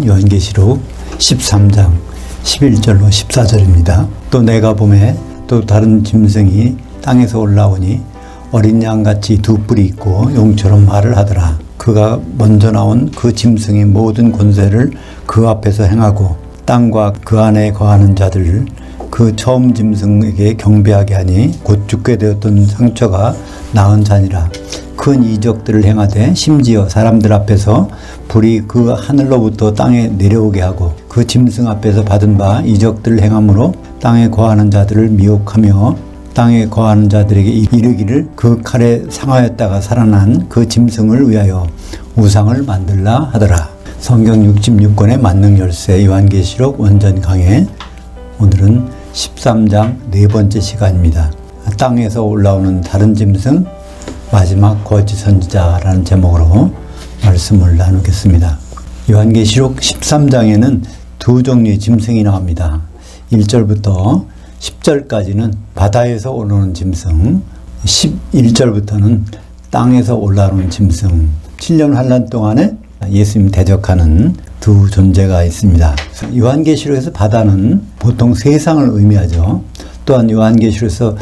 요한계시록 13장 11절로 14절입니다. 또 내가 보매 또 다른 짐승이 땅에서 올라오니 어린 양같이 두 뿔이 있고 용처럼 말을 하더라. 그가 먼저 나온 그 짐승이 모든 권세를 그 앞에서 행하고 땅과 그 안에 거하는 자들을 그 처음 짐승에게 경배하게 하니 곧 죽게 되었던 상처가 나은 자니라. 큰 이적들을 행하되 심지어 사람들 앞에서 불이 그 하늘로부터 땅에 내려오게 하고 그 짐승 앞에서 받은 바 이적들을 행함으로 땅에 거하는 자들을 미혹하며 땅에 거하는 자들에게 이르기를 그 칼에 상하였다가 살아난 그 짐승을 위하여 우상을 만들라 하더라. 성경 66권의 만능 열쇠 요한계시록 원전 강해. 오늘은 13장 네 번째 시간입니다. 땅에서 올라오는 다른 짐승 마지막 거짓 선지자라는 제목으로 말씀을 나누겠습니다. 요한계시록 13장에는 두 종류의 짐승이 나옵니다. 1절부터 10절까지는 바다에서 올라오는 짐승, 11절부터는 땅에서 올라오는 짐승, 7년 환란 동안에 예수님 대적하는 두 존재가 있습니다. 요한계시록에서 바다는 보통 세상을 의미하죠. 또한 요한계시록에서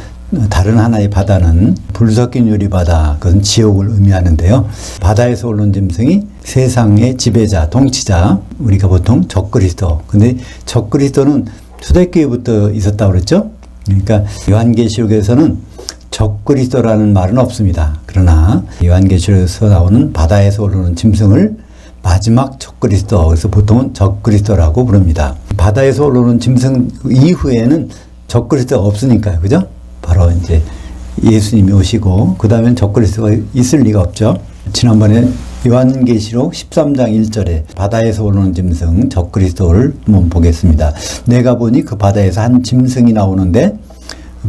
다른 하나의 바다는 불 섞인 유리 바다, 그것은 지옥을 의미하는데요. 바다에서 올라온 짐승이 세상의 지배자, 통치자, 우리가 보통 적그리스도. 근데 적그리스도는 초대교회부터 있었다고 그랬죠. 그러니까 요한계시록에서는 적그리스도라는 말은 없습니다. 그러나 요한계시록에서 나오는 바다에서 올라오는 짐승을 마지막 적그리스도, 그래서 보통은 적그리스도라고 부릅니다. 바다에서 올라오는 짐승 이후에는 적그리스도가 없으니까요. 그죠? 바로 이제 예수님이 오시고 그 다음엔 적그리스도가 있을 리가 없죠. 지난번에 요한계시록 13장 1절에 바다에서 오르는 짐승 적그리스도를 한번 보겠습니다. 내가 보니 그 바다에서 한 짐승이 나오는데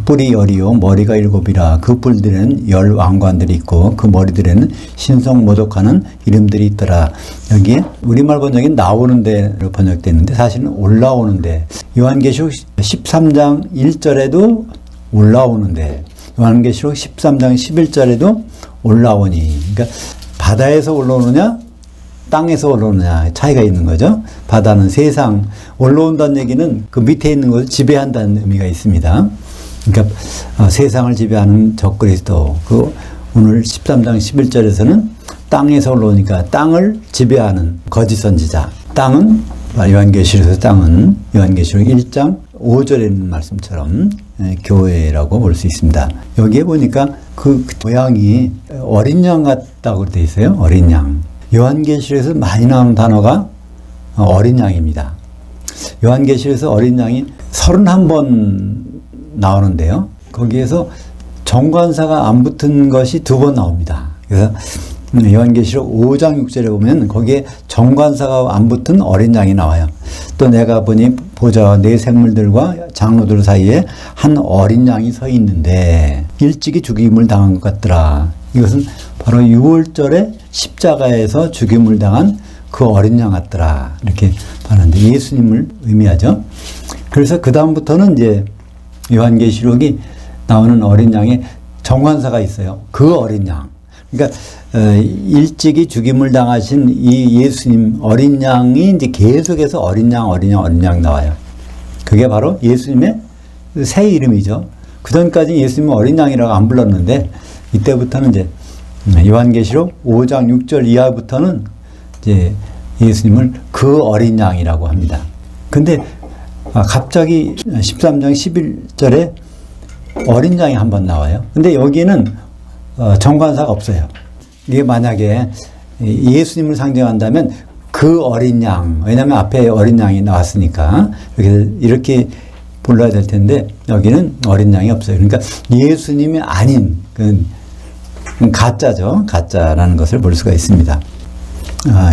뿔이 열이요 머리가 일곱이라. 그 뿔들에는 열 왕관들이 있고 그 머리들에는 신성 모독하는 이름들이 있더라. 여기에 우리말 번역엔 나오는데로 번역되는데 사실은 올라오는데, 요한계시록 13장 1절에도 올라오는데 요한계시록 13장 11절에도 올라오니, 그러니까 바다에서 올라오느냐 땅에서 올라오느냐 차이가 있는 거죠. 바다는 세상, 올라온다는 얘기는 그 밑에 있는 것을 지배한다는 의미가 있습니다. 그러니까 세상을 지배하는 적그리스도, 그 오늘 13장 11절에서는 땅에서 올라오니까 땅을 지배하는 거짓 선지자. 땅은 요한계시록에서 땅은 요한계시록 1장 5절에 있는 말씀처럼 교회라고 볼 수 있습니다. 여기에 보니까 그 모양이 어린 양 같다고 되어 있어요. 어린 양. 요한계시록에서 많이 나오는 단어가 어린 양입니다. 요한계시록에서 어린 양이 31번 나오는데요. 거기에서 정관사가 안 붙은 것이 2번 나옵니다. 그래서 요한계시록 5장 6절에 보면 거기에 정관사가 안 붙은 어린 양이 나와요. 또 내가 보니 보좌와 네 생물들과 장로들 사이에 한 어린 양이 서 있는데 일찍이 죽임을 당한 것 같더라. 이것은 바로 6월절에 십자가에서 죽임을 당한 그 어린 양 같더라. 이렇게 하는데 예수님을 의미하죠. 그래서 그 다음부터는 이제 요한계시록이 나오는 어린 양에 정관사가 있어요. 그 어린 양. 그러니까 일찍이 죽임을 당하신 이 예수님 어린 양이 이제 계속해서 어린 양 나와요. 그게 바로 예수님의 새 이름이죠. 그 전까지 예수님은 어린 양이라고 안 불렀는데 이때부터는 이제 요한계시록 5장 6절 이하부터는 이제 예수님을 그 어린 양이라고 합니다. 근데 갑자기 13장 11절에 어린 양이 한번 나와요. 근데 여기는 정관사가 없어요. 이게 만약에 예수님을 상징한다면 그 어린 양, 왜냐하면 앞에 어린 양이 나왔으니까 이렇게 불러야 될 텐데 여기는 어린 양이 없어요. 그러니까 예수님이 아닌 그 가짜죠. 가짜라는 것을 볼 수가 있습니다.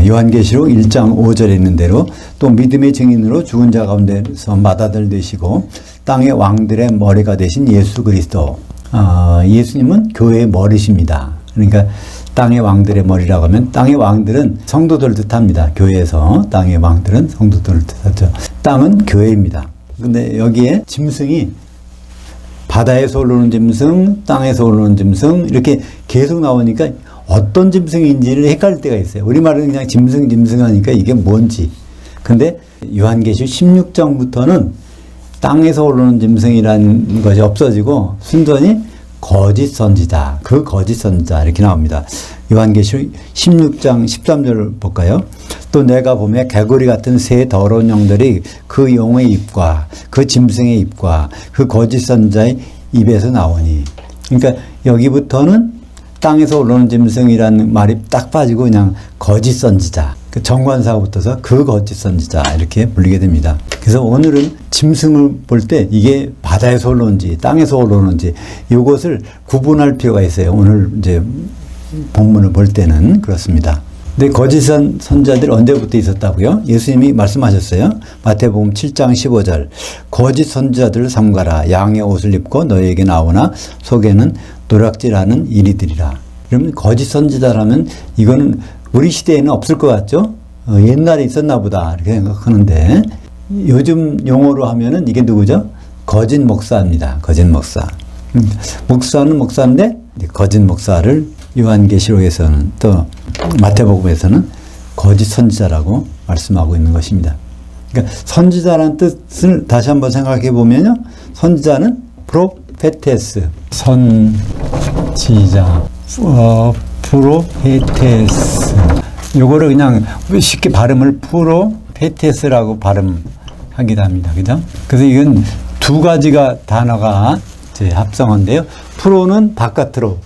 요한계시록 1장 5절에 있는 대로 또 믿음의 증인으로 죽은 자 가운데서 맏아들 되시고 땅의 왕들의 머리가 되신 예수 그리스도. 예수님은 교회의 머리십니다. 그러니까 땅의 왕들의 머리라고 하면 땅의 왕들은 성도들을 뜻합니다. 교회에서 땅의 왕들은 성도들을 뜻하죠. 땅은 교회입니다. 근데 여기에 짐승이 바다에서 올라오는 짐승, 땅에서 올라오는 짐승 이렇게 계속 나오니까 어떤 짐승인지를 헷갈릴 때가 있어요. 우리말은 그냥 짐승 하니까 이게 뭔지 근데 요한계시록 16장부터는 땅에서 오르는 짐승이라는 것이 없어지고 순전히 거짓 선지자, 그 거짓 선지자 이렇게 나옵니다. 요한계시록 16장 13절을 볼까요? 또 내가 보매 개구리 같은 새 더러운 영들이 그 용의 입과 그 짐승의 입과 그 거짓 선지자의 입에서 나오니. 그러니까 여기부터는 땅에서 오르는 짐승이라는 말이 딱 빠지고 그냥 거짓 선지자, 그 정관사가 붙어서 그 거짓 선지자 이렇게 불리게 됩니다. 그래서 오늘은 짐승을 볼 때 이게 바다에서 올라오는지 땅에서 올라오는지 이것을 구분할 필요가 있어요. 오늘 이제 본문을 볼 때는 그렇습니다. 근데 거짓 선지자들이 언제부터 있었다고요? 예수님이 말씀하셨어요. 마태복음 7장 15절 거짓 선지자들을 삼가라. 양의 옷을 입고 너희에게 나오나 속에는 노략질하는 이리들이라. 그러면 거짓 선지자라면 이거는 우리 시대에는 없을 것 같죠? 옛날에 있었나 보다 이렇게 생각하는데 요즘 용어로 하면은 이게 누구죠? 거짓 목사입니다. 거짓 목사. 목사는 목사인데 거짓 목사를 요한계시록에서는 또 마태복음에서는 거짓 선지자라고 말씀하고 있는 것입니다. 그러니까 선지자라는 뜻을 다시 한번 생각해 보면요. 선지자는 프로페테스, 선지자, 프로페테스. 요거를 그냥 쉽게 발음을 프로페테스라고 발음하기도 합니다. 그죠? 그래서 이건 두 가지가 단어가 이제 합성어인데요. 프로는 바깥으로,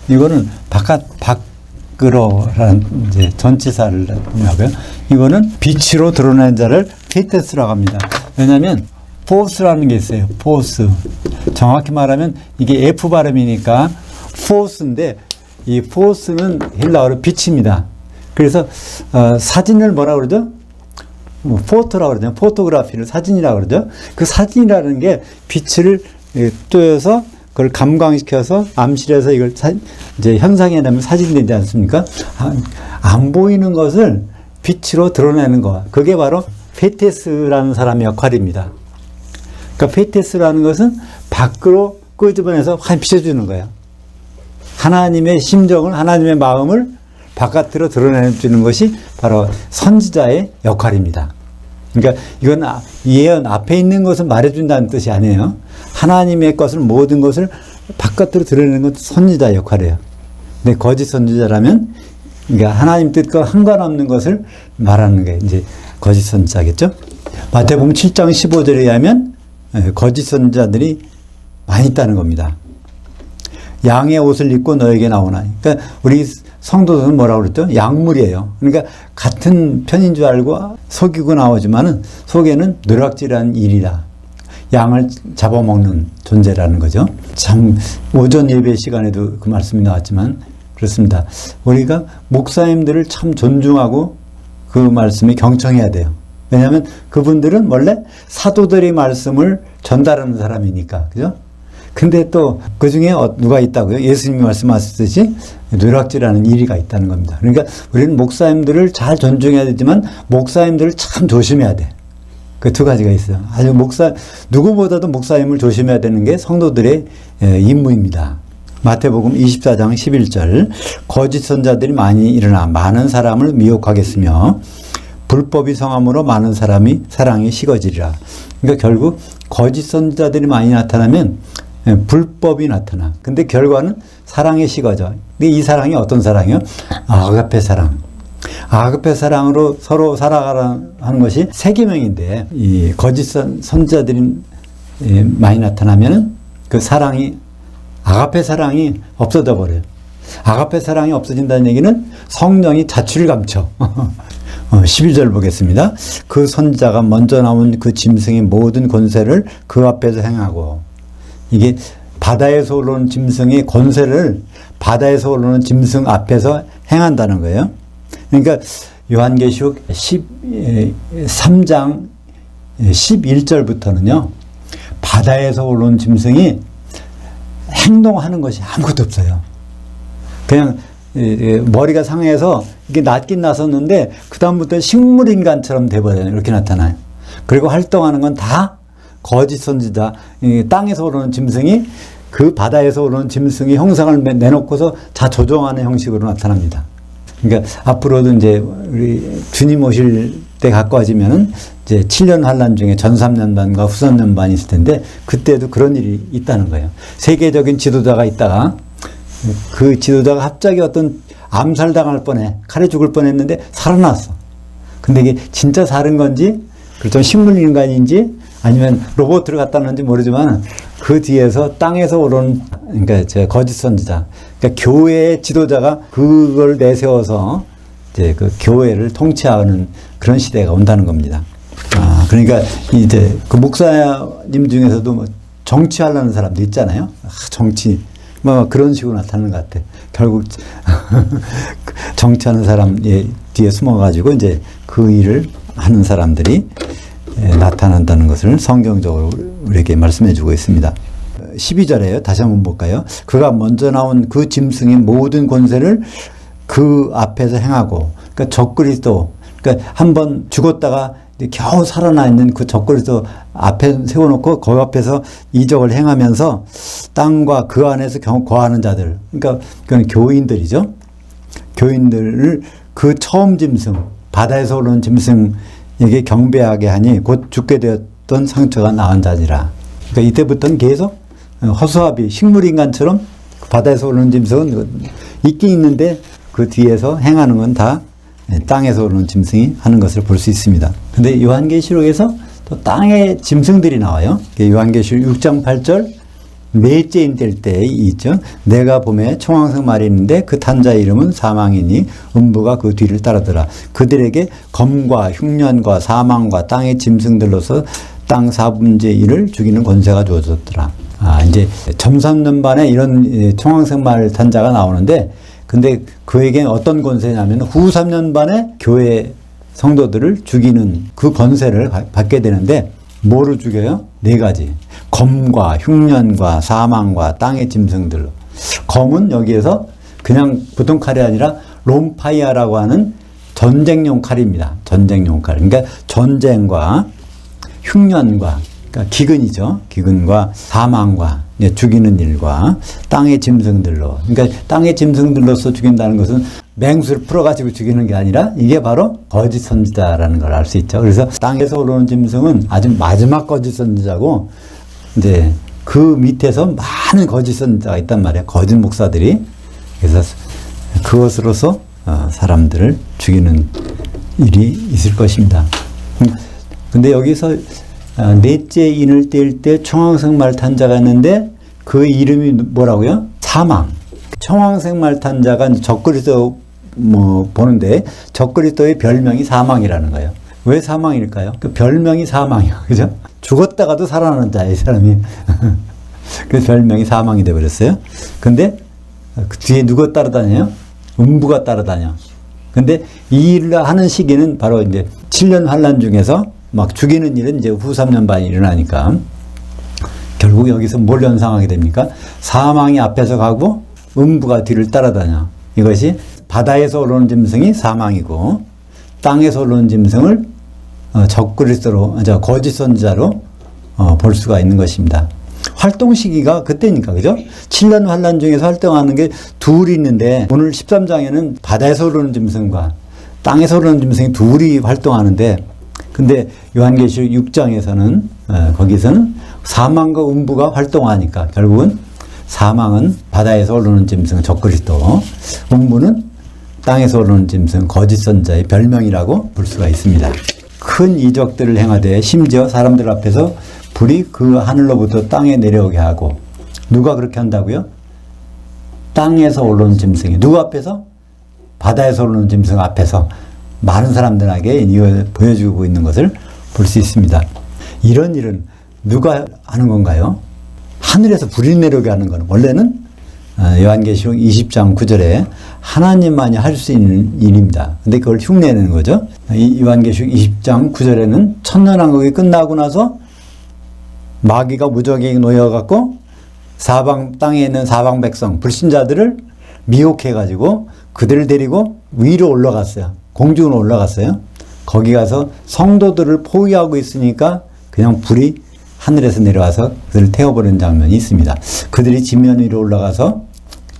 이거는 밖으로라는 이제 전치사를 하고요. 이거는 빛으로 드러난 자를 페테스라고 합니다. 왜냐하면 포스라는 게 있어요. 포스. 정확히 말하면 이게 F 발음이니까 포스인데 이 포스는 헬라어로 빛입니다. 그래서 사진을 뭐라 그러죠? 포토라고 그러죠. 포토그래피를 사진이라고 그러죠. 그 사진이라는 게 빛을 쬐어서 그걸 감광시켜서 암실해서 이걸 이제 현상해내면 사진이 되지 않습니까? 안 보이는 것을 빛으로 드러내는 거. 그게 바로 페테스라는 사람의 역할입니다. 그러니까 페테스라는 것은 밖으로 끄집어내서 확 비춰주는 거예요. 하나님의 심정을, 하나님의 마음을 바깥으로 드러내주는 것이 바로 선지자의 역할입니다. 그러니까 이건 예언 앞에 있는 것을 말해준다는 뜻이 아니에요. 하나님의 것을, 모든 것을 바깥으로 드러내는 것도 선지자의 역할이에요. 근데 거짓 선지자라면 그러니까 하나님 뜻과 상관없는 것을 말하는 게 이제 거짓 선지자겠죠. 마태복음 7장 15절에 의하면 거짓 선지자들이 많이 있다는 겁니다. 양의 옷을 입고 너에게 나오나. 그러니까 우리 성도들은 뭐라고 그랬죠? 약물이에요. 그러니까 같은 편인 줄 알고 속이고 나오지만은 속에는 노략질하는 일이다. 양을 잡아먹는 존재라는 거죠. 참 오전 예배 시간에도 그 말씀이 나왔지만 그렇습니다. 우리가 목사님들을 참 존중하고 그 말씀에 경청해야 돼요. 왜냐하면 그분들은 원래 사도들의 말씀을 전달하는 사람이니까. 그죠? 근데 또 그 중에 누가 있다고요? 예수님이 말씀하셨듯이 노략질하는 이리가 있다는 겁니다. 그러니까 우리는 목사님들을 잘 존중해야 되지만 목사님들을 참 조심해야 돼. 그 두 가지가 있어요. 아주 누구보다도 목사님을 조심해야 되는 게 성도들의 임무입니다. 마태복음 24장 11절 거짓 선자들이 많이 일어나 많은 사람을 미혹하겠으며 불법이 성함으로 많은 사랑이 식어지리라. 그러니까 결국 거짓 선자들이 많이 나타나면 불법이 나타나. 근데 결과는 사랑이 식어져. 근데 이 사랑이 어떤 사랑이요? 아가페 사랑. 아가페 사랑으로 서로 살아가는 것이 세계명인데 이 거짓 선지자들이 많이 나타나면은 그 사랑이 아가페 사랑이 없어져 버려요. 아가페 사랑이 없어진다는 얘기는 성령이 자취를 감춰. 11절 보겠습니다. 그 선지자가 먼저 나온 그 짐승의 모든 권세를 그 앞에서 행하고. 이게 바다에서 올라오는 짐승의 권세를 바다에서 올라오는 짐승 앞에서 행한다는 거예요. 그러니까 요한계시록 13장 11절부터는요. 바다에서 올라오는 짐승이 행동하는 것이 아무것도 없어요. 그냥 머리가 상해서 이게 낫긴 나섰는데 그 다음부터 식물인간처럼 돼버려요. 이렇게 나타나요. 그리고 활동하는 건 다 거짓 선지자, 땅에서 오르는 짐승이 그 바다에서 오르는 짐승의 형상을 내놓고서 자 조종하는 형식으로 나타납니다. 그러니까 앞으로도 이제 우리 주님 오실 그때 가까워지면은 이제 7년 환란 중에 전삼년반과 후삼년반이 있을 텐데 그때도 그런 일이 있다는 거예요. 세계적인 지도자가 있다가 그 지도자가 갑자기 어떤 암살당할 뻔해, 칼에 죽을 뻔했는데 살아났어. 근데 이게 진짜 살은 건지, 그렇죠, 식물인간인지 아니면 로봇을 갖다 놓은지 모르지만 그 뒤에서 땅에서 오른, 그러니까 거짓 선지자, 그러니까 교회의 지도자가 그걸 내세워서 이제 그 교회를 통치하는 그런 시대가 온다는 겁니다. 그러니까 이제 그 목사님 중에서도 뭐 정치하려는 사람도 있잖아요. 정치. 뭐 그런 식으로 나타나는 것 같아. 결국 정치하는 사람 뒤에 숨어가지고 이제 그 일을 하는 사람들이 나타난다는 것을 성경적으로 우리에게 말씀해주고 있습니다. 12절에요. 다시 한번 볼까요? 그가 먼저 나온 그 짐승의 모든 권세를 그 앞에서 행하고, 그러니까 적그리스도, 그러니까 한번 죽었다가 겨우 살아나 있는 그 적그리스도 앞에 세워놓고 그 앞에서 이적을 행하면서 땅과 그 안에서 거하는 자들, 그러니까 그건 교인들이죠. 교인들을 그 처음 짐승, 바다에서 오르는 짐승에게 경배하게 하니 곧 죽게 되었던 상처가 나은 자니라. 그러니까 이때부터는 계속 허수아비, 식물인간처럼 바다에서 오르는 짐승은 있긴 있는데 그 뒤에서 행하는 건 다 땅에서 오르는 짐승이 하는 것을 볼 수 있습니다. 근데 요한계시록에서 또 땅의 짐승들이 나와요. 요한계시록 6장 8절, 넷째인 될 때에 있죠. 내가 봄에 청황색 말이 있는데 그 탄 자의 이름은 사망이니 음부가 그 뒤를 따르더라. 그들에게 검과 흉년과 사망과 땅의 짐승들로서 땅 4분의 1을 죽이는 권세가 주어졌더라. 이제 점삼년반에 이런 청황색 말 탄 자가 나오는데, 근데 그에게는 어떤 권세냐면 후 3년반에 교회 성도들을 죽이는 그 권세를 받게 되는데, 뭐로 죽여요? 4가지. 검과 흉년과 사망과 땅의 짐승들로. 검은 여기에서 그냥 보통 칼이 아니라 롬파이아라고 하는 전쟁용 칼입니다. 전쟁용 칼. 그러니까 전쟁과 흉년과, 그러니까 기근이죠. 기근과 사망과 죽이는 일과 땅의 짐승들로. 그러니까 땅의 짐승들로서 죽인다는 것은 맹수를 풀어가지고 죽이는 게 아니라 이게 바로 거짓 선지자라는 걸 알 수 있죠. 그래서 땅에서 오르는 짐승은 아주 마지막 거짓 선지자고, 이제 그 밑에서 많은 거짓 선지자가 있단 말이에요. 거짓 목사들이. 그래서 그것으로서 사람들을 죽이는 일이 있을 것입니다. 근데 여기서 넷째 인을 뗄 때 청황색 말 탄 자가 있는데 그 이름이 뭐라고요? 사망. 청황색 말 탄 자가 적그리스도 보는데 적그리스도의 별명이 사망이라는 거예요. 왜 사망일까요? 그 별명이 사망이야. 그죠? 죽었다가도 살아나는 자야, 이 사람이. 그래서 별명이 사망이 되어버렸어요. 근데 그 뒤에 누가 따라다녀요? 음부가 따라다녀. 근데 이 일을 하는 시기는 바로 이제 7년 환란 중에서 막 죽이는 일은 이제 후 3년 반이 일어나니까 결국 여기서 뭘 연상하게 됩니까? 사망이 앞에서 가고 음부가 뒤를 따라다녀. 이것이 바다에서 오르는 짐승이 사망이고 땅에서 오르는 짐승을 적그리스도로, 거짓 선지자로 볼 수가 있는 것입니다. 활동 시기가 그때니까, 그죠? 7년 환란 중에서 활동하는 게 둘이 있는데 오늘 13장에는 바다에서 오르는 짐승과 땅에서 오르는 짐승이 둘이 활동하는데, 근데 요한계시록 6장에서는 거기서는 사망과 음부가 활동하니까 결국은 사망은 바다에서 오르는 짐승 적그리스도, 음부는 땅에서 오르는 짐승 거짓 선지자의 별명이라고 볼 수가 있습니다. 큰 이적들을 행하되 심지어 사람들 앞에서 불이 그 하늘로부터 땅에 내려오게 하고. 누가 그렇게 한다고요? 땅에서 오르는 짐승이. 누구 앞에서? 바다에서 오르는 짐승 앞에서 많은 사람들에게 이걸 보여주고 있는 것을 볼 수 있습니다. 이런 일은 누가 하는 건가요? 하늘에서 불이 내려오게 하는 것은 원래는 요한계시록 20장 9절에 하나님만이 할 수 있는 일입니다. 근데 그걸 흉내내는 거죠. 이 요한계시록 20장 9절에는 천년왕국이 끝나고 나서 마귀가 무적에게 놓여갖고 땅에 있는 사방 백성, 불신자들을 미혹해가지고 그들을 데리고 위로 올라갔어요. 공중으로 올라갔어요. 거기 가서 성도들을 포위하고 있으니까 그냥 불이 하늘에서 내려와서 그들을 태워버리는 장면이 있습니다. 그들이 지면 위로 올라가서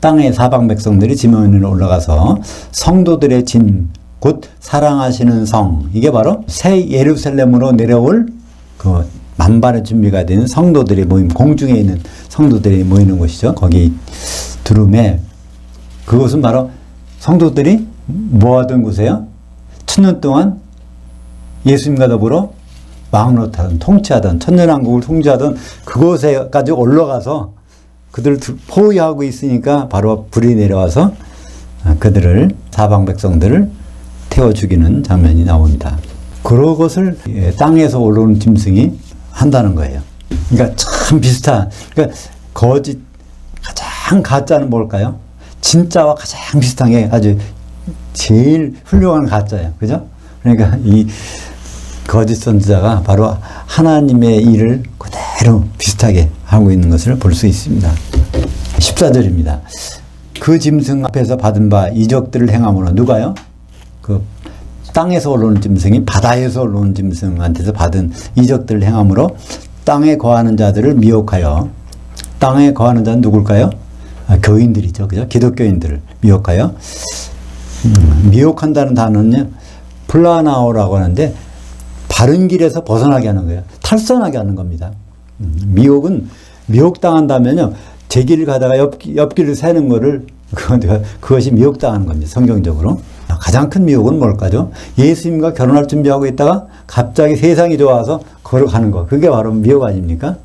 땅의 사방 백성들이 지면 위로 올라가서 성도들의 진 곧 사랑하시는 성. 이게 바로 새 예루살렘으로 내려올 그 만반의 준비가 되는 성도들이 모임, 공중에 있는 성도들이 모이는 곳이죠. 거기 두름에 그것은 바로 성도들이 뭐 하던 곳이에요? 1000년 동안 예수님과 더불어 왕노릇하던, 통치하던, 천년왕국을 통치하던 그곳에까지 올라가서 그들을 포위하고 있으니까 바로 불이 내려와서 그들을, 사방 백성들을 태워 죽이는 장면이 나옵니다. 그런 것을 땅에서 올라오는 짐승이 한다는 거예요. 그러니까 참 비슷한, 그러니까 거짓, 가장 가짜는 뭘까요? 진짜와 가장 비슷한 게 아주 제일 훌륭한 가짜예요. 그죠? 그러니까 이 거짓 선지자가 바로 하나님의 일을 그대로 비슷하게 하고 있는 것을 볼 수 있습니다. 14절입니다. 그 짐승 앞에서 받은 바 이적들을 행함으로 누가요? 그 땅에서 올라오는 짐승이 바다에서 올라오는 짐승한테서 받은 이적들을 행함으로 땅에 거하는 자들을 미혹하여, 땅에 거하는 자는 누굴까요? 교인들이죠. 그죠? 기독교인들을 미혹하여, 미혹한다는 단어는요, 플라나오라고 하는데 바른 길에서 벗어나게 하는 거예요. 탈선하게 하는 겁니다. 미혹은, 미혹당한다면요, 제 길을 가다가 옆길을 새는 거를, 그것이 미혹당하는 겁니다. 성경적으로. 가장 큰 미혹은 뭘까죠? 예수님과 결혼할 준비하고 있다가 갑자기 세상이 좋아서 걸어가는 거. 그게 바로 미혹 아닙니까?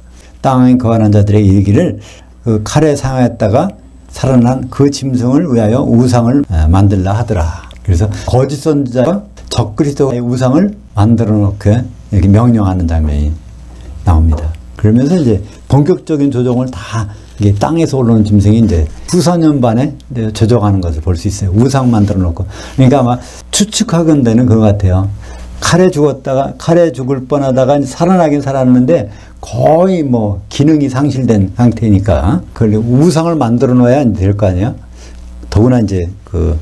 땅에 거하는 자들의 이르기를 그 칼에 상하였다가 살아난 그 짐승을 위하여 우상을 만들라 하더라. 그래서 거짓 선지자가 적그리스도의 우상을 만들어 놓게 이렇게 명령하는 장면이 나옵니다. 그러면서 이제 본격적인 조정을 다 이게 땅에서 올라오는 짐승이 이제 후소년 반에 조정하는 것을 볼 수 있어요. 우상 만들어 놓고. 그러니까 아마 추측하건대는 그거 같아요. 칼에 죽을 뻔하다가 살아나긴 살았는데 거의 뭐 기능이 상실된 상태니까 그걸 우상을 만들어 놓아야 될 거 아니에요. 더구나 이제 그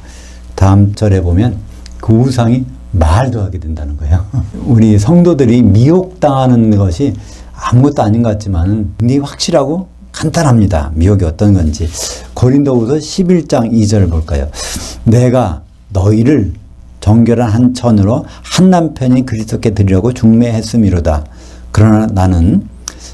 다음 절에 보면 그 우상이 말도 하게 된다는 거예요. 우리 성도들이 미혹당하는 것이 아무것도 아닌 것 같지만 굉장히 확실하고 간단합니다. 미혹이 어떤 건지. 고린도후서 11장 2절 볼까요? 내가 너희를 정결한 한 천으로 한 남편이 그리스도께 드리려고 중매했음이로다. 그러나 나는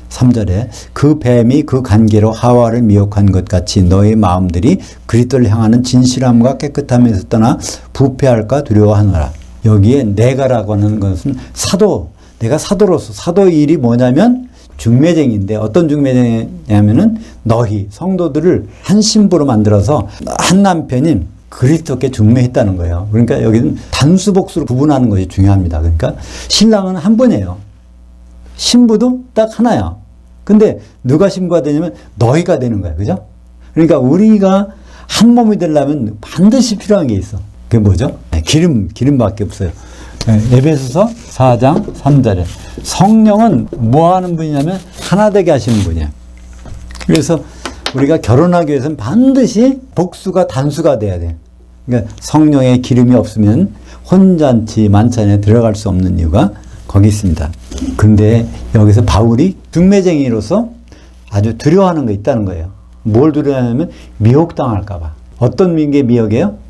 3절에 그 뱀이 그 관계로 하와를 미혹한 것 같이 너희 마음들이 그리스도를 향하는 진실함과 깨끗함에서 떠나 부패할까 두려워하노라. 여기에 내가라고 하는 것은 사도, 내가 사도로서, 사도의 일이 뭐냐면 중매쟁인데 어떤 중매쟁이냐면은 너희 성도들을 한 신부로 만들어서 한 남편인 그리스도께 중매했다는 거예요. 그러니까 여기는 단수복수로 구분하는 것이 중요합니다. 그러니까 신랑은 한 분이에요. 신부도 딱 하나야. 근데 누가 신부가 되냐면 너희가 되는 거야. 그죠? 그러니까 우리가 한 몸이 되려면 반드시 필요한 게 있어. 그게 뭐죠? 기름밖에 없어요. 에베소서 4장 3절에 성령은 뭐 하는 분이냐면 하나 되게 하시는 분이야. 그래서 우리가 결혼하기 위해서는 반드시 복수가 단수가 돼야 돼. 그러니까 성령의 기름이 없으면 혼잔치 만찬에 들어갈 수 없는 이유가 거기 있습니다. 근데 여기서 바울이 중매쟁이로서 아주 두려워하는 게 있다는 거예요. 뭘 두려워하냐면 미혹당할까 봐. 어떤 게 미혹이에요?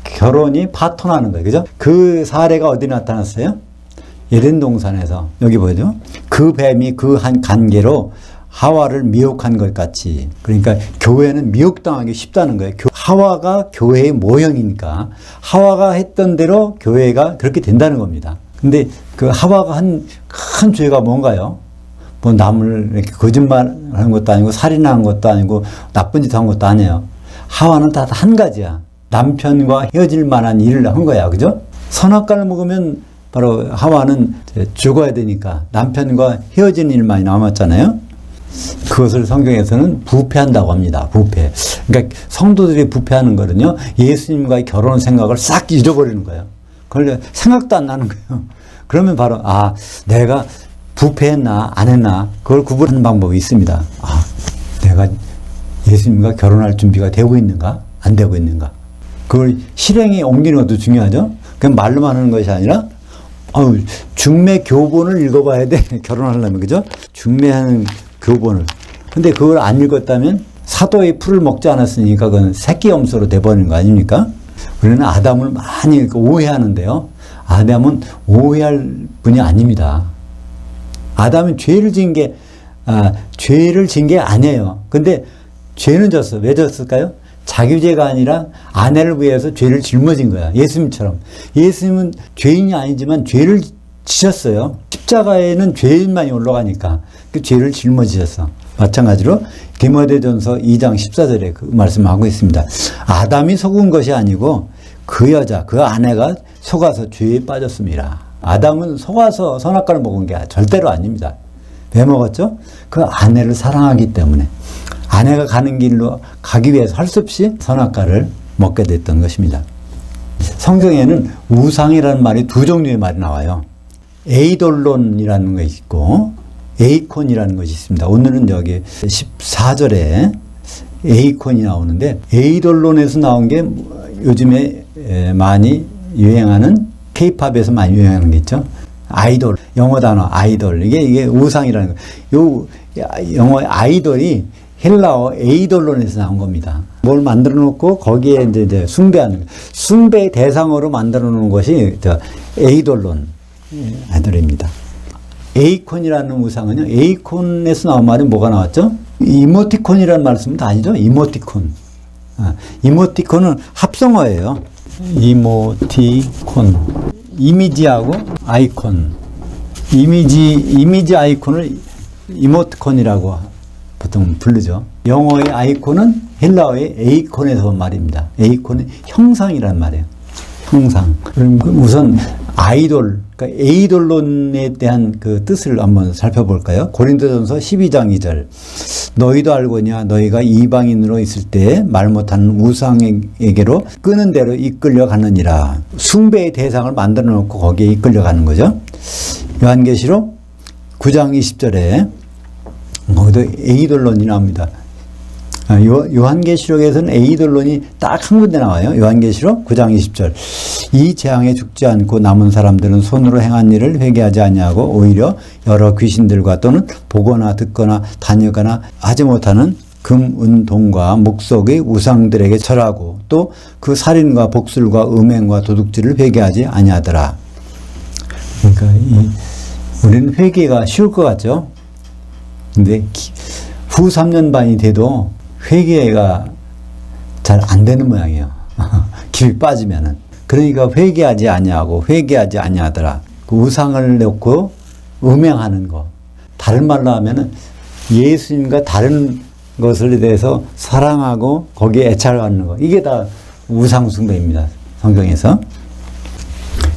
결혼이 파토나는 거예요. 그죠? 그 사례가 어디 나타났어요? 에덴 동산에서. 여기 보죠? 그 뱀이 그 한 관계로 하와를 미혹한 것 같이. 그러니까 교회는 미혹당하기 쉽다는 거예요. 하와가 교회의 모형이니까 하와가 했던 대로 교회가 그렇게 된다는 겁니다. 근데 그 하와가 한 큰 죄가 뭔가요? 뭐 남을 이렇게 거짓말하는 것도 아니고 살인한 것도 아니고 나쁜 짓 한 것도 아니에요. 하와는 다 한 가지야. 남편과 헤어질 만한 일을 한 거야. 그죠? 선악과를 먹으면 바로 하와는 죽어야 되니까 남편과 헤어지는 일만이 남았잖아요. 그것을 성경에서는 부패한다고 합니다. 부패. 그러니까 성도들이 부패하는 거는요, 예수님과의 결혼 생각을 싹 잊어버리는 거예요. 그걸 생각도 안 나는 거예요. 그러면 바로, 내가 부패했나, 안 했나, 그걸 구분하는 방법이 있습니다. 내가 예수님과 결혼할 준비가 되고 있는가, 안 되고 있는가. 그걸 실행에 옮기는 것도 중요하죠. 그냥 말로만 하는 것이 아니라, 중매 교본을 읽어봐야 돼. 결혼하려면, 그죠? 중매하는 교본을. 근데 그걸 안 읽었다면 사도의 풀을 먹지 않았으니까 그건 새끼 염소로 돼버리는 거 아닙니까? 우리는 아담을 많이 오해하는데요. 아담은 오해할 분이 아닙니다. 아담은 죄를 지은 게 아니에요. 근데 죄는 졌어. 왜 졌을까요? 자기 죄가 아니라 아내를 위해서 죄를 짊어진 거야. 예수님처럼. 예수님은 죄인이 아니지만 죄를 지셨어요. 십자가에는 죄인만이 올라가니까 그 죄를 짊어지셨어. 마찬가지로 디모데전서 2장 14절에 그 말씀하고 있습니다. 아담이 속은 것이 아니고 그 여자, 그 아내가 속아서 죄에 빠졌습니다. 아담은 속아서 선악과를 먹은 게 절대로 아닙니다. 왜 먹었죠? 그 아내를 사랑하기 때문에. 아내가 가는 길로 가기 위해서 할 수 없이 선악과를 먹게 됐던 것입니다. 성경에는 우상이라는 말이 두 종류의 말이 나와요. 에이돌론이라는 것이 있고 에이콘이라는 것이 있습니다. 오늘은 여기 14절에 에이콘이 나오는데, 에이돌론에서 나온 게 요즘에 많이 유행하는, K-팝에서 많이 유행하는 게 있죠. 아이돌, 영어 단어 아이돌, 이게 우상이라는 거. 요 영어 아이돌이 헬라어 에이돌론에서 나온 겁니다. 뭘 만들어 놓고 거기에 이제 숭배하는 거. 숭배의 대상으로 만들어 놓은 것이 에이돌론 아이돌입니다. 에이콘이라는 우상은요, 에이콘에서 나온 말이 뭐가 나왔죠? 이모티콘이라는 말씀은 다 아니죠? 이모티콘. 이모티콘은 합성어예요. 이모티콘. 이미지하고 아이콘. 이미지 아이콘을 이모티콘이라고 보통 부르죠. 영어의 아이콘은 헬라어의 에이콘에서 온 말입니다. 에이콘은 형상이란 말이에요. 형상. 그럼 우선 아이돌, 그러니까 에이돌론에 대한 그 뜻을 한번 살펴볼까요? 고린도전서 12장 2절. 너희도 알거냐? 너희가 이방인으로 있을 때 말 못하는 우상에게로 끄는 대로 이끌려 가느니라. 숭배의 대상을 만들어 놓고 거기에 이끌려 가는 거죠. 요한계시록 9장 20절에 거기도 에이돌론이 나옵니다. 요한계시록에서는 에이돌론이 딱 한 군데 나와요. 요한계시록 9장 20절. 이 재앙에 죽지 않고 남은 사람들은 손으로 행한 일을 회개하지 아니하고 오히려 여러 귀신들과 또는 보거나 듣거나 다니거나 하지 못하는 금, 은, 동과 목석의 우상들에게 절하고 또 그 살인과 복술과 음행과 도둑질을 회개하지 아니하더라. 그러니까 우리는 회개가 쉬울 것 같죠? 근데 후 3년 반이 돼도 회개가 잘 안 되는 모양이에요. 깊이 빠지면은. 그러니까 회개하지 아니하고 회개하지 아니하더라. 그 우상을 놓고 음행하는 거. 다른 말로 하면은 예수님과 다른 것에 대해서 사랑하고 거기에 애착을 갖는 거. 이게 다 우상 숭배입니다. 성경에서.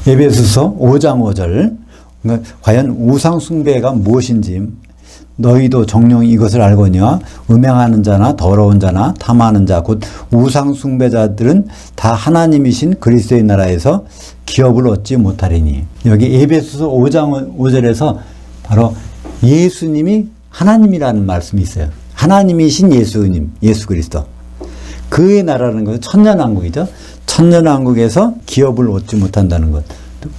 에베소서 5장 5절. 그러니까 과연 우상 숭배가 무엇인지 너희도 정녕 이것을 알거니와 음행하는 자나 더러운 자나 탐하는 자 곧 우상 숭배자들은 다 하나님이신 그리스도의 나라에서 기업을 얻지 못하리니. 여기 에베소서 5장 5절에서 바로 예수님이 하나님이라는 말씀이 있어요. 하나님이신 예수님, 예수 그리스도. 그의 나라라는 것은 천년왕국이죠. 천년왕국에서 기업을 얻지 못한다는 것.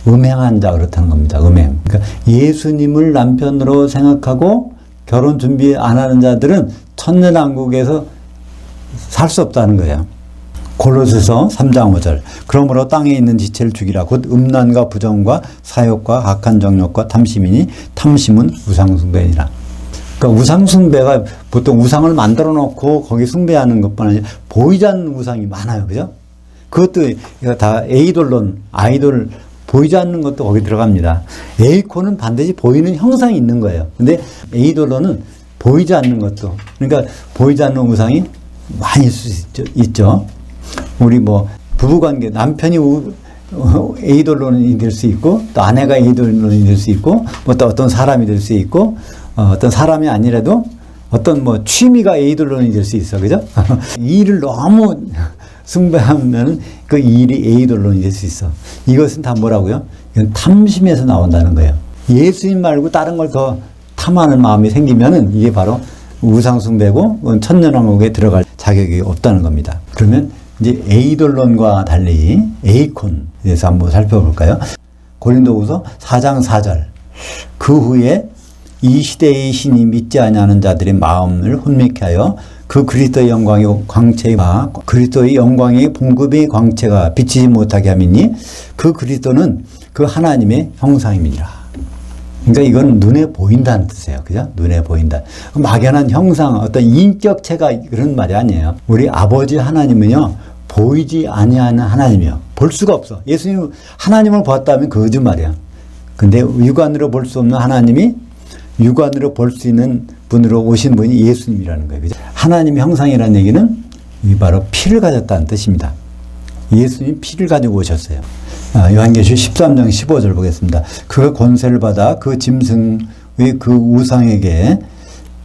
음행한 자 그렇다는 겁니다. 음행. 그러니까 예수님을 남편으로 생각하고 결혼 준비 안 하는 자들은 천년왕국에서 살 수 없다는 거예요. 골로새서 3장 5절. 그러므로 땅에 있는 지체를 죽이라. 곧 음란과 부정과 사욕과 악한 정욕과 탐심이니 탐심은 우상숭배니라. 그러니까 우상숭배가 보통 우상을 만들어 놓고 거기 숭배하는 것뿐 아니라 보이지 않는 우상이 많아요. 그죠? 그것도 다 에이돌론, 아이돌, 보이지 않는 것도 거기 들어갑니다. 에이콘은 반드시 보이는 형상이 있는 거예요. 근데 에이돌론은 보이지 않는 것도, 그러니까 보이지 않는 우상이 많이 있을 수 있죠. 우리 뭐 부부관계, 남편이 에이돌론이 될 수 있고 또 아내가 에이돌론이 될 수 있고 뭐 또 어떤 사람이 될 수 있고 어떤 사람이 아니라도 어떤 뭐 취미가 에이돌론이 될 수 있어. 그죠? 일을 너무 숭배하면 그 일이 에이돌론이 될 수 있어. 이것은 다 뭐라고요? 이건 탐심에서 나온다는 거예요. 예수님 말고 다른 걸 더 탐하는 마음이 생기면은 이게 바로 우상숭배고 천년왕국에 들어갈 자격이 없다는 겁니다. 그러면 이제 에이돌론과 달리 에이콘에 대해서 한번 살펴볼까요? 고린도후서 4장 4절. 그 후에 이 시대의 신이 믿지 아니하는 자들의 마음을 혼미케 하여 그 그리스도의 영광의 광채와 그리스도의 영광의 봉급의 광채가 비치지 못하게 함이니 그 그리스도는 그 하나님의 형상입니다. 그러니까 이건 눈에 보인다는 뜻이에요. 그죠? 눈에 보인다. 막연한 형상, 어떤 인격체가 그런 말이 아니에요. 우리 아버지 하나님은요, 보이지 아니하는 하나님이요. 볼 수가 없어. 예수님 하나님을 보았다면 거짓말이야. 근데 육안으로 볼 수 없는 하나님이 육안으로 볼 수 있는 분으로 오신 분이 예수님이라는 거예요. 그죠? 하나님의 형상이라는 얘기는 바로 피를 가졌다는 뜻입니다. 예수님이 피를 가지고 오셨어요. 요한계시록 13장 15절 보겠습니다. 그가 권세를 받아 그 짐승의 그 우상에게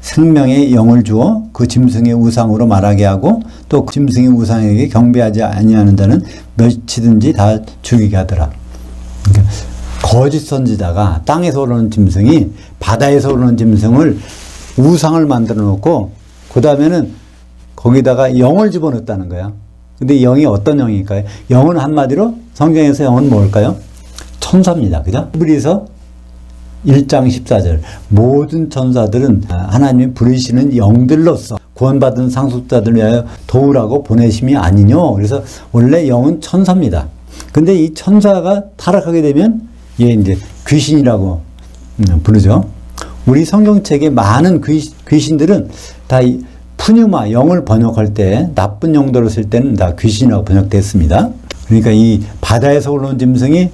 생명의 영을 주어 그 짐승의 우상으로 말하게 하고 또 그 짐승의 우상에게 경배하지 아니하는 자는 몇이든지 다 죽이게 하더라. 그러니까 거짓 선지자가 땅에서 오르는 짐승이 바다에서 오르는 짐승을 우상을 만들어 놓고 그 다음에는 거기다가 영을 집어넣었다는 거야. 근데 영이 어떤 영일까요? 영은 한마디로 성경에서 영은 뭘까요? 천사입니다. 그죠? 히브리서 1장 14절 모든 천사들은 하나님이 부르시는 영들로서 구원받은 상속자들을 위하여 도우라고 보내심이 아니뇨. 그래서 원래 영은 천사입니다. 근데 이 천사가 타락하게 되면 얘 이제 귀신이라고 부르죠. 우리 성경책에 많은 귀신들은 다 푸뉴마 영을 번역할 때 나쁜 용도로 쓸 때는 다 귀신이라고 번역됐습니다. 그러니까 이 바다에서 올라온 짐승이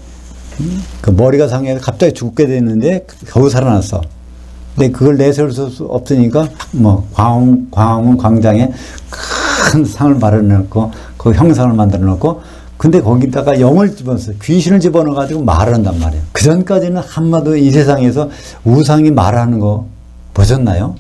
그 머리가 상해서 갑자기 죽게 됐는데 겨우 살아났어. 근데 그걸 내세울 수 없으니까 뭐 광화문 광장에 큰 상을 마련해놓고 그 형상을 만들어놓고 근데 거기다가 영을 집어넣었어요. 귀신을 집어넣어가지고 말을 한단 말이에요. 그 전까지는 한마디로 이 세상에서 우상이 말하는 거 보셨나요?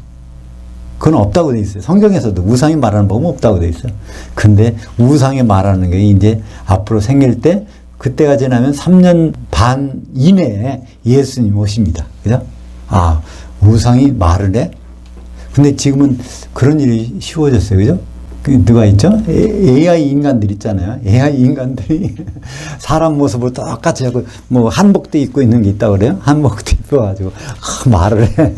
그건 없다고 돼 있어요. 성경에서도 우상이 말하는 법은 없다고 돼 있어요. 근데 우상이 말하는 게 이제 앞으로 생길 때 그때가 지나면 3년 반 이내에 예수님 오십니다. 그죠? 아, 우상이 말을 해? 근데 지금은 그런 일이 쉬워졌어요. 그죠? 누가 있죠? AI 인간들 있잖아요. AI 인간들이 사람 모습을 똑같이 하고 뭐 한복도 입고 있는 게 있다고 그래요. 한복도 입어가지고 말을 해.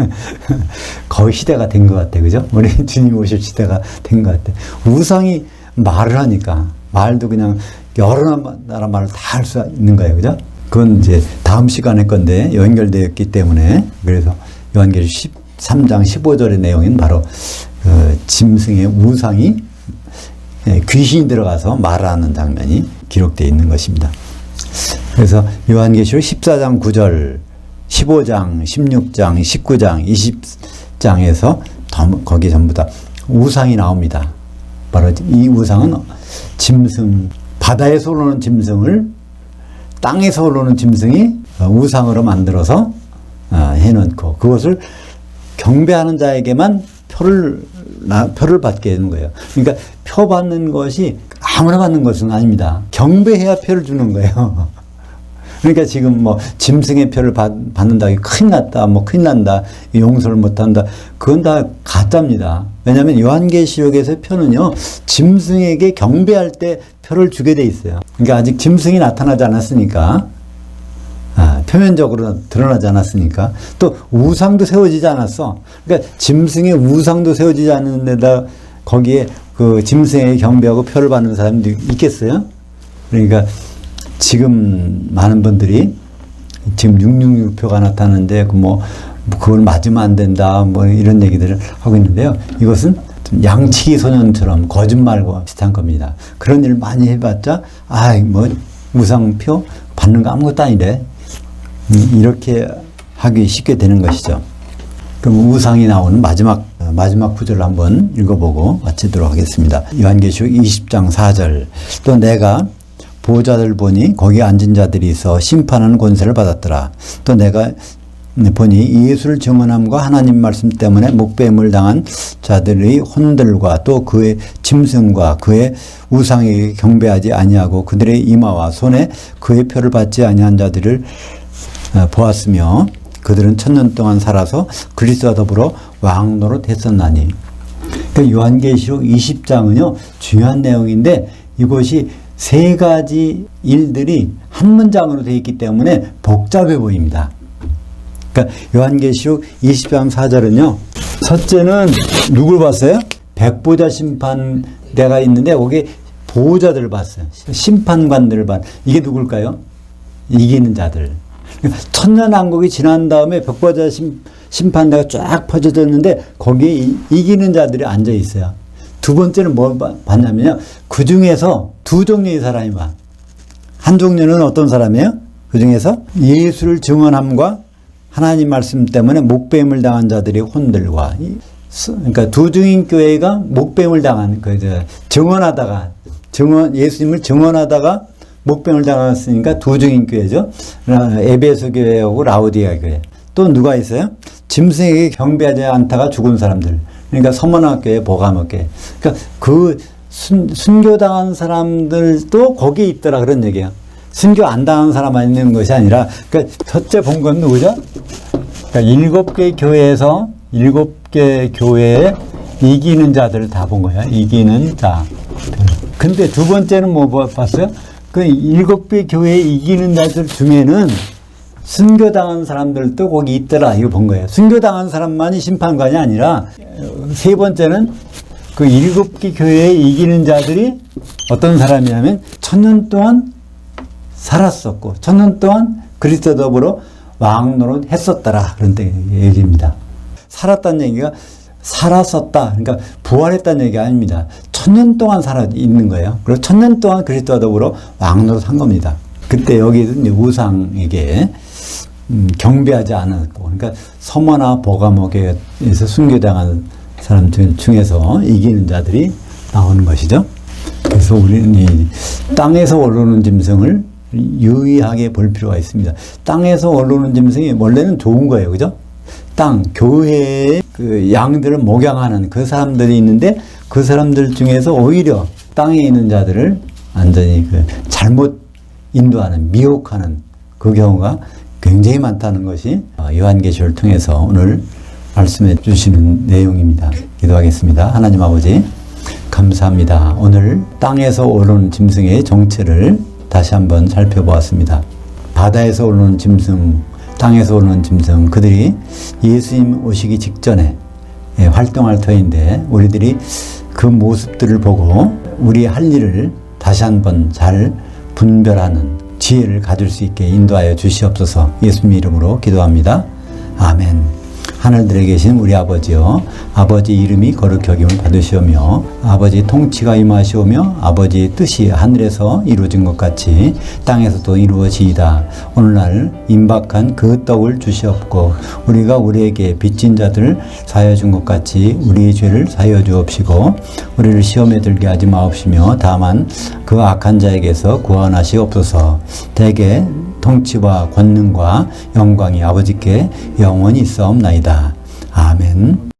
거의 시대가 된 것 같아. 그죠? 우리 주님 오실 시대가 된 것 같아. 우상이 말을 하니까 말도 그냥 여러 나라 말을 다 할 수 있는 거예요. 그죠? 그건 이제 다음 시간에 건데 연결되었기 때문에 그래서 요한계시록 13장 15절의 내용인 바로 그 짐승의 우상이 귀신이 들어가서 말하는 장면이 기록되어 있는 것입니다. 그래서 요한계시록 14장 9절, 15장, 16장, 19장, 20장에서 거기 전부 다 우상이 나옵니다. 바로 이 우상은 짐승, 바다에서 오르는 짐승을 땅에서 오르는 짐승이 우상으로 만들어서 해놓고 그것을 경배하는 자에게만 표를 받게 되는 거예요. 그러니까 표 받는 것이 아무나 받는 것은 아닙니다. 경배해야 표를 주는 거예요. 그러니까 지금 뭐 짐승의 표를 받는다, 큰일 났다, 뭐 큰일 난다, 용서를 못한다, 그건 다 가짜입니다. 왜냐하면 요한계시록에서 표는요, 짐승에게 경배할 때 표를 주게 돼 있어요. 그러니까 아직 짐승이 나타나지 않았으니까, 표면적으로 드러나지 않았으니까, 또 우상도 세워지지 않았어. 그러니까 짐승의 우상도 세워지지 않는 데다 거기에 그 짐승에게 경배하고 표를 받는 사람도 있겠어요? 그러니까 지금 많은 분들이 지금 666표가 나타나는데 그걸 맞으면 안 된다 뭐 이런 얘기들을 하고 있는데요. 이것은 좀 양치기 소년처럼 거짓말과 비슷한 겁니다. 그런 일을 많이 해봤자 뭐 우상표 받는 거 아무것도 아니래. 이렇게 하기 쉽게 되는 것이죠. 그럼 우상이 나오는 마지막 구절을 한번 읽어보고 마치도록 하겠습니다. 요한계시록 20장 4절 또 내가 보호자들 보니 거기 앉은 자들이 있어 심판하는 권세를 받았더라. 또 내가 보니 예수를 증언함과 하나님 말씀 때문에 목배임을 당한 자들의 혼들과 또 그의 짐승과 그의 우상에게 경배하지 아니하고 그들의 이마와 손에 그의 표를 받지 아니한 자들을 보았으며 그들은 1000년 동안 살아서 그리스도와 더불어 왕노릇 했었나니. 그러니까 요한계시록 20장은요 중요한 내용인데 이것이 세 가지 일들이 한 문장으로 되어 있기 때문에 복잡해 보입니다. 그러니까 요한계시록 20장 4절은요. 첫째는 누굴 봤어요? 백보자 심판대가 있는데 거기에 보호자들을 봤어요. 심판관들을 봤어요. 이게 누굴까요? 이기는 자들. 천년왕국이 지난 다음에 백보자 심판대가 쫙 퍼져졌는데 거기에 이기는 자들이 앉아 있어요. 두 번째는 뭘 봤냐면요. 그 중에서 두 종류의 사람이 봐. 한 종류는 어떤 사람이에요? 그 중에서 예수를 증언함과 하나님 말씀 때문에 목배임을 당한 자들의 혼들과, 그러니까 두중인교회가 목배임을 당한, 예수님을 증언하다가 목배임을 당했으니까 두중인교회죠. 에베소 교회하고 라오디아 교회. 또 누가 있어요? 짐승에게 경배하지 않다가 죽은 사람들. 그러니까 서문학교회, 보감학교회. 그러니까 그 순교당한 사람들도 거기에 있더라 그런 얘기예요. 순교 안 당한 사람만 있는 것이 아니라, 그러니까 첫째 본 건 누구죠? 그러니까 7개 교회에서 7개 교회에 이기는 자들을 다 본 거예요. 이기는 자. 근데 두 번째는 뭐 봤어요? 그 7개 교회에 이기는 자들 중에는 순교당한 사람들도 거기 있더라. 이거 본 거예요. 순교당한 사람만이 심판관이 아니라, 세 번째는 그 7개 교회에 이기는 자들이 어떤 사람이냐면 1000년 동안 살았었고 1000년 동안 그리스도 더불어 왕노릇 했었더라. 그런 얘기입니다. 살았다는 얘기가 살았었다. 그러니까 부활했다는 얘기가 아닙니다. 1000년 동안 살아 있는 거예요. 그리고 1000년 동안 그리스도와 더불어 왕노릇 한 겁니다. 그때 여기에서 이제 우상에게 경배하지 않았고, 그러니까 서머나 보가목에서 순교당한 사람 중에서 이기는 자들이 나오는 것이죠. 그래서 우리는 이 땅에서 올라오는 짐승을 유의하게 볼 필요가 있습니다. 땅에서 올라오는 짐승이 원래는 좋은 거예요. 그죠? 교회에 그 양들을 목양하는 그 사람들이 있는데 그 사람들 중에서 오히려 땅에 있는 자들을 완전히 잘못 인도하는, 미혹하는 그 경우가 굉장히 많다는 것이 요한계시를 통해서 오늘 말씀해 주시는 내용입니다. 기도하겠습니다. 하나님 아버지, 감사합니다. 오늘 땅에서 오르는 짐승의 정체를 다시 한번 살펴보았습니다. 바다에서 오르는 짐승, 땅에서 오르는 짐승, 그들이 예수님 오시기 직전에 활동할 터인데 우리들이 그 모습들을 보고 우리의 할 일을 다시 한번 잘 분별하는 지혜를 가질 수 있게 인도하여 주시옵소서. 예수님 이름으로 기도합니다. 아멘. 하늘들에 계신 우리 아버지여, 아버지 이름이 거룩히 여김을 받으시오며 아버지 통치가 임하시오며 아버지의 뜻이 하늘에서 이루어진 것 같이 땅에서도 이루어지이다. 오늘날 임박한 그 떡을 주시옵고 우리가 우리에게 빚진 자들을 사하여 준 것 같이 우리의 죄를 사하여 주옵시고 우리를 시험에 들게 하지 마옵시며 다만 그 악한 자에게서 구원하시옵소서. 대개 통치와 권능과 영광이 아버지께 영원히 있사옵나이다. 아멘.